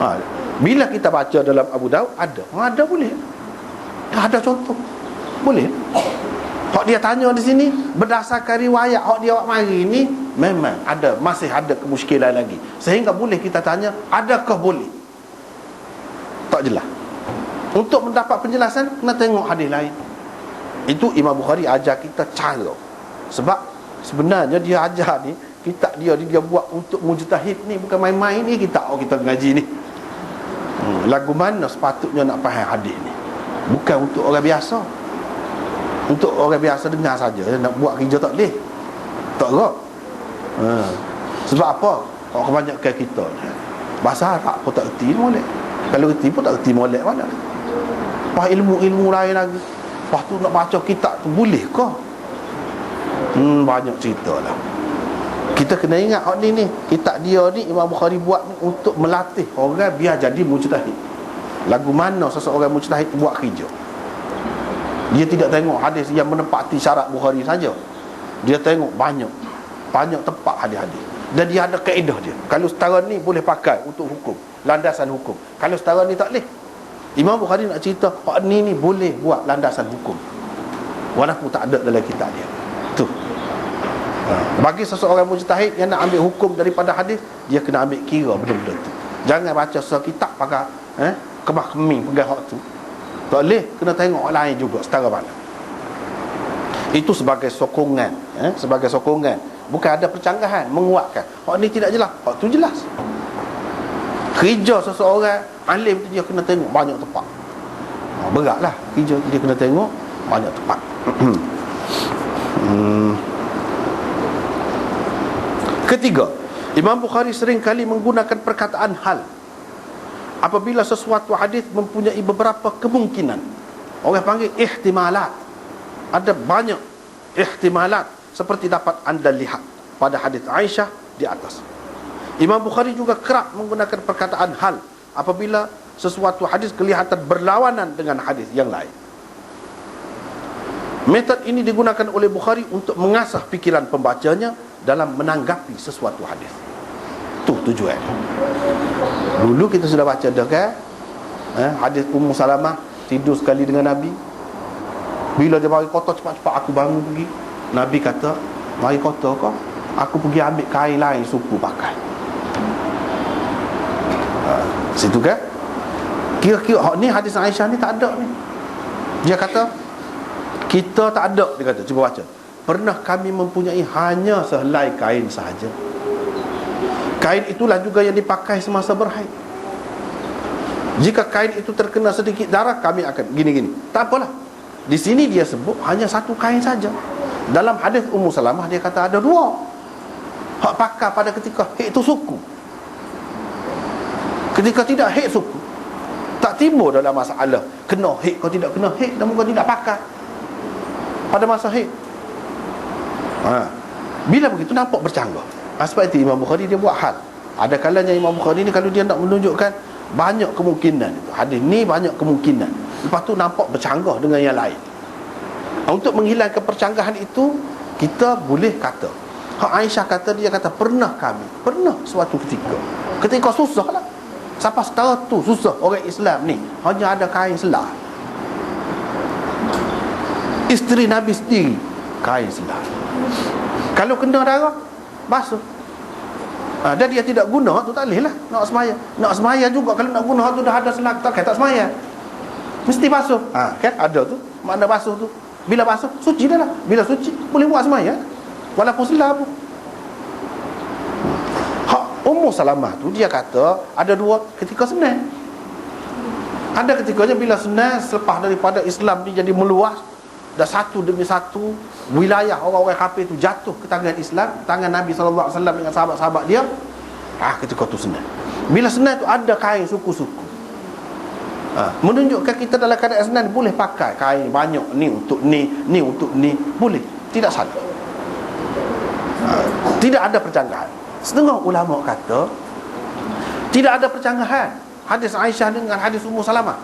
ha, bila kita baca dalam Abu Daud ada boleh. Ada contoh boleh. Hak dia tanya di sini berdasarkan riwayat hak dia awak mari ni, memang masih ada kemusykilan lagi, sehingga boleh kita tanya adakah boleh. Tak jelas. Untuk mendapat penjelasan kena tengok hadis lain. Itu Imam Bukhari ajar kita cara. Sebab sebenarnya dia ajar ni, kitab dia buat untuk mujtahid ni, bukan main-main ni kita ngaji ni. Lagu mana sepatutnya nak faham hadis ni? Bukan untuk orang biasa. Untuk orang biasa dengar saja, nak buat kerja tak boleh. Tak gerak. Sebab apa? Orang kebanyakan kita bahasa Arab pun tak erti molek. Kalau erti pun tak erti molek mana. Lepas ilmu lain lagi. Lepas tu nak baca kitab tu boleh ke? Banyak cerita lah. Kita kena ingat ni kitab dia ni Imam Bukhari buat ni untuk melatih orang biar jadi mujtahid. Lagu mana seseorang mujtahid buat kerja. Dia tidak tengok hadis yang menepati syarat Bukhari saja. Dia tengok banyak tepat hadis-hadis. Dan dia ada kaedah dia. Kalau setara ni boleh pakai untuk hukum, landasan hukum. Kalau setara ni tak boleh. Imam Bukhari nak cerita hak ni boleh buat landasan hukum, walaupun tak ada dalam kitab dia. Tu. Bagi seseorang mujtahid yang nak ambil hukum daripada hadis, dia kena ambil kira betul-betul tu. Jangan baca sebuah kitab pakai kemah keming pegang hak tu. Tak boleh, kena tengok orang lain juga setara mana. Itu sebagai sokongan, sebagai sokongan. Bukan ada percanggahan, menguatkan. Hak ni tidak jelas, hak tu jelas. Kerja seseorang alim tu dia kena tengok banyak tempat. Beratlah kerja dia kena tengok banyak tempat. Ketiga, Imam Bukhari sering kali menggunakan perkataan hal apabila sesuatu hadis mempunyai beberapa kemungkinan. Orang panggil ihtimalat. Ada banyak ihtimalat seperti dapat anda lihat pada hadis Aisyah di atas. Imam Bukhari juga kerap menggunakan perkataan hal apabila sesuatu hadis kelihatan berlawanan dengan hadis yang lain. Metod ini digunakan oleh Bukhari untuk mengasah fikiran pembacanya dalam menanggapi sesuatu hadis. Tu tujuan. Dulu kita sudah baca dah kan, hadis Ummu Salamah tidur sekali dengan Nabi. Bila dia bagi kotor, cepat-cepat aku bangun pergi. Nabi kata, mari kotor kau, aku pergi ambil kain lain suku pakai. Situ kan, kira-kira ni hadis Aisyah ni tak ada ni. Dia kata kita tak ada. Dia kata, cuba baca, pernah kami mempunyai hanya sehelai kain sahaja. Kain itulah juga yang dipakai semasa berhaid. Jika kain itu terkena sedikit darah, kami akan gini-gini. Tak apalah. Di sini dia sebut hanya satu kain saja. Dalam hadis Ummu Salamah dia kata ada dua. Hak pakai pada ketika haid itu suku. Ketika tidak haid suku. Tak timbul dalam masalah kena haid kau tidak kena haid, namun kau tidak pakai pada masa haid. Bila begitu nampak bercanggah. Sebab itu Imam Bukhari dia buat hal. Ada kalanya Imam Bukhari ni kalau dia nak menunjukkan banyak kemungkinan, hadis ni banyak kemungkinan, lepas tu nampak bercanggah dengan yang lain. Untuk menghilangkan percanggahan itu, kita boleh kata Aisyah kata, dia kata pernah suatu ketika susah lah, sampai setara tu susah orang Islam ni hanya ada kain selah. Isteri Nabi sendiri kain selah. Kalau kena darah basuh. Dan dia tidak guna tu tak boleh lah nak semaya juga. Kalau nak guna tu dah ada selah, tak semaya, mesti basuh. Kan ada tu makna basuh tu. Bila basuh suci dah lah. Bila suci boleh buat semaya walaupun selah pun. Ummu Salamah tu dia kata ada dua ketika senang. Ada ketikanya bila senang selepas daripada Islam ni jadi meluas, dan satu demi satu wilayah orang-orang kafir tu jatuh ke tangan Islam, tangan Nabi SAW dengan sahabat-sahabat dia. Ketika tu senang. Bila senang tu ada kain suku-suku. Menunjukkan kita dalam keadaan senang boleh pakai kain banyak, ni untuk ni untuk ni, boleh, tidak salah. Tidak ada percanggahan. Setengah ulama kata tidak ada percanggahan hadis Aisyah dengan hadis Ummu Salamah.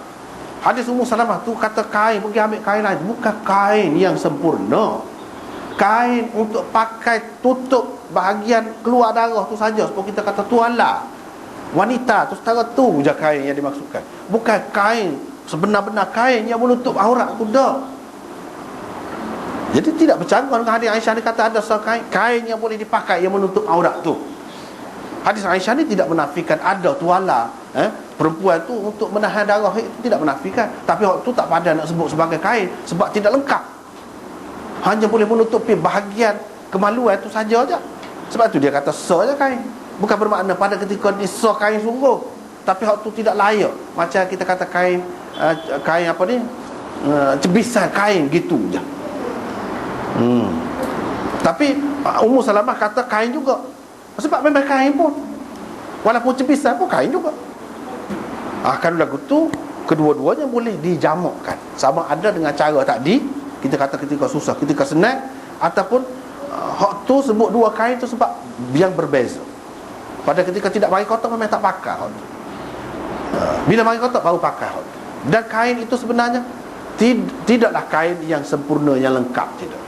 Hadis Ummu Salamah tu kata kain, pergi ambil kain lain, bukan kain yang sempurna. Kain untuk pakai tutup bahagian keluar darah tu saja, sebab kita kata tuala. wanita tu setara tu je kain yang dimaksudkan, bukan kain sebenar-benar kain yang menutup aurat tu dah. Jadi tidak bercanggah dengan hadis Aisyah ni kata ada kain yang boleh dipakai yang menutup aurat tu. Hadis Aisyah ni tidak menafikan ada tuala perempuan tu untuk menahan darah, itu tidak menafikan. Tapi waktu tu tak pada nak sebut sebagai kain sebab tidak lengkap, hanya boleh menutupi bahagian kemaluan tu saja je. Sebab tu dia kata so je kain, bukan bermakna pada ketika ni so kain sungguh, tapi waktu tu tidak layak. Macam kita kata kain kain apa ni, cebisan kain gitu je. Tapi Ummu Salamah kata kain juga, sebab memang kain pun, walaupun cebisan pun kain juga. Kalau lagu tu kedua-duanya boleh dijamakkan, sama ada dengan cara tadi kita kata ketika susah, ketika senang, ataupun hak tu sebut dua kain tu sebab yang berbeza. Pada ketika tidak mari kotak memang tak pakai hak tu. Bila mari kotak baru pakai hak tu. Dan kain itu sebenarnya tidaklah kain yang sempurna, yang lengkap, tidak.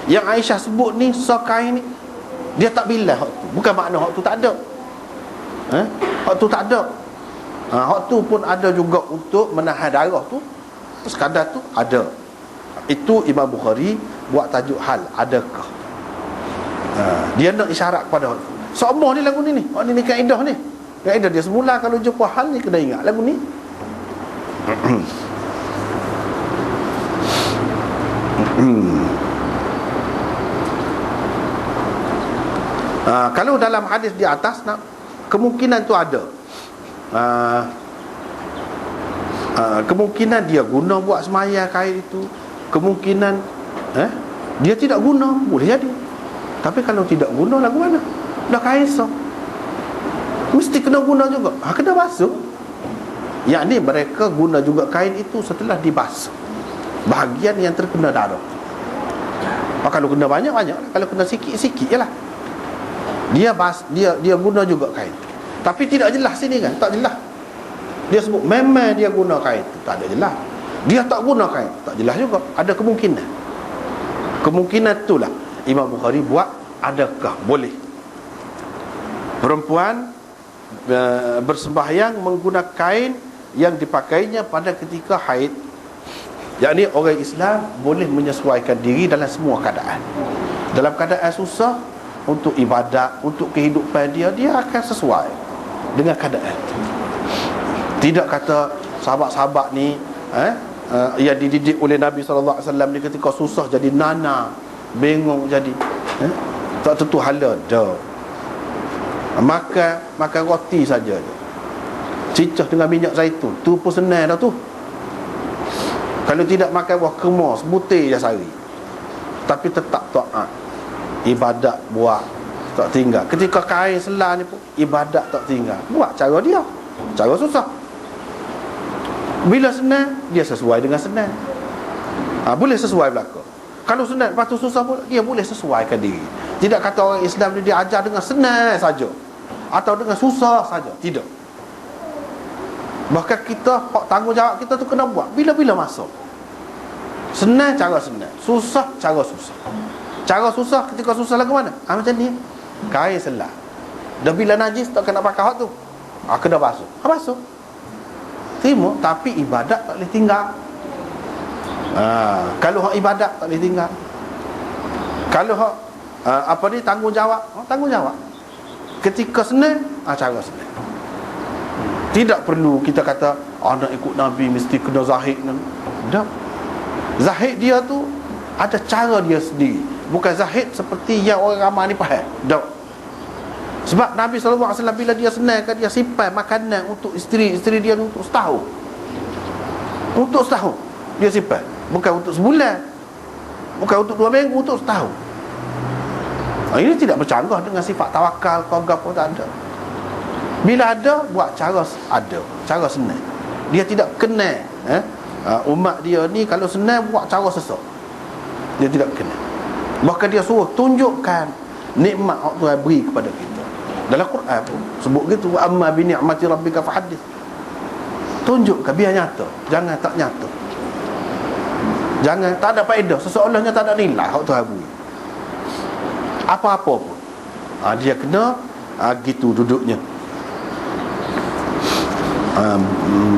Yang Aisyah sebut ni kain ni dia tak bilas hak tu, bukan makna hak tu tak ada. Hak tu tak ada. Hak tu pun ada juga untuk menahan darah tu, sekadar tu ada. Itu Imam Bukhari buat tajuk hal adakah. Dia nak isyarat kepada hak tu. Semua ni lagu ni hak ni kaedah ni. Kaedah dia semula kalau jumpa hal ni kena ingat lagu ni. Kalau dalam hadis di atas nak, kemungkinan tu ada. Kemungkinan dia guna buat semaya kain itu, kemungkinan dia tidak guna, boleh jadi. Tapi kalau tidak guna lagu mana? Dah kain so, mesti kena guna juga. Kena basuh. Yang ni mereka guna juga kain itu setelah dibasuh bahagian yang terkena darah. Kalau kena banyak-banyak, kalau kena sikit-sikit je lah. Dia guna juga kain. Tapi tidak jelas sini kan, tak jelas. Dia sebut memang dia guna kain tu, tak ada jelas. Dia tak guna kain, tak jelas juga. Ada kemungkinan. Kemungkinan itulah Imam Bukhari buat adakah boleh perempuan bersembahyang menggunakan kain yang dipakainya pada ketika haid. Yakni orang Islam boleh menyesuaikan diri dalam semua keadaan. Dalam keadaan susah, untuk ibadat, untuk kehidupan dia akan sesuai dengan keadaan. Tidak kata sahabat-sahabat ni yang dididik oleh Nabi SAW ni ketika susah jadi nana, bengong jadi tak tentu hala dah. Makan roti saja je, cicah dengan minyak zaitun, tu pun senang dah tu. Kalau tidak makan buah kurma sebutir je sehari, tapi tetap taat, ibadat buat tak tinggal. Ketika kain selah ni pun ibadat tak tinggal, buat cara dia, cara susah. Bila senang, dia sesuai dengan senang. Boleh sesuai belaka. Kalau senang lepas tu susah pun, dia boleh sesuaikan diri. Tidak kata orang Islam ni dia ajar dengan senang saja atau dengan susah saja, tidak. Bahkan kita tanggungjawab kita tu kena buat bila-bila masa. Senang cara senang, susah cara susah. Cara susah ketika susah lagu mana? Macam ni, kain selah. Dah bila najis tak kena pakai hak tu, kena basuh. Basuh, terima. Tapi ibadat tak boleh tinggal. Kalau hak ibadat tak boleh tinggal. Kalau hak tanggungjawab ketika senang, cara senang. Tidak perlu kita kata nak ikut Nabi mesti kena zahid. Tak. Zahid dia tu ada cara dia sendiri, bukan zahid seperti yang orang ramai ni faham. Tak. Sebab Nabi SAW bila dia senangkan, dia simpan makanan untuk isteri dia untuk setahun. Untuk setahun dia simpan, bukan untuk sebulan, bukan untuk 2 minggu, untuk setahun. Ini tidak bercanggah dengan sifat tawakal kau gapo, tak ada. Bila ada, buat cara senang. Dia tidak kenal umat dia ni kalau senang buat cara sesak. Dia tidak kenal. Bahkan dia suruh tunjukkan nikmat Allah Tuhan beri kepada kita. Dalam Quran pun sebut gitu, wa amma bi ni'mati rabbika fahaddits. Tunjukkan, biar nyata, jangan tak nyata. Jangan tak ada faedah, seseolahnya tak ada nilai hak Tuhan beri. Apa-apa pun dia kena gitu duduknya. um,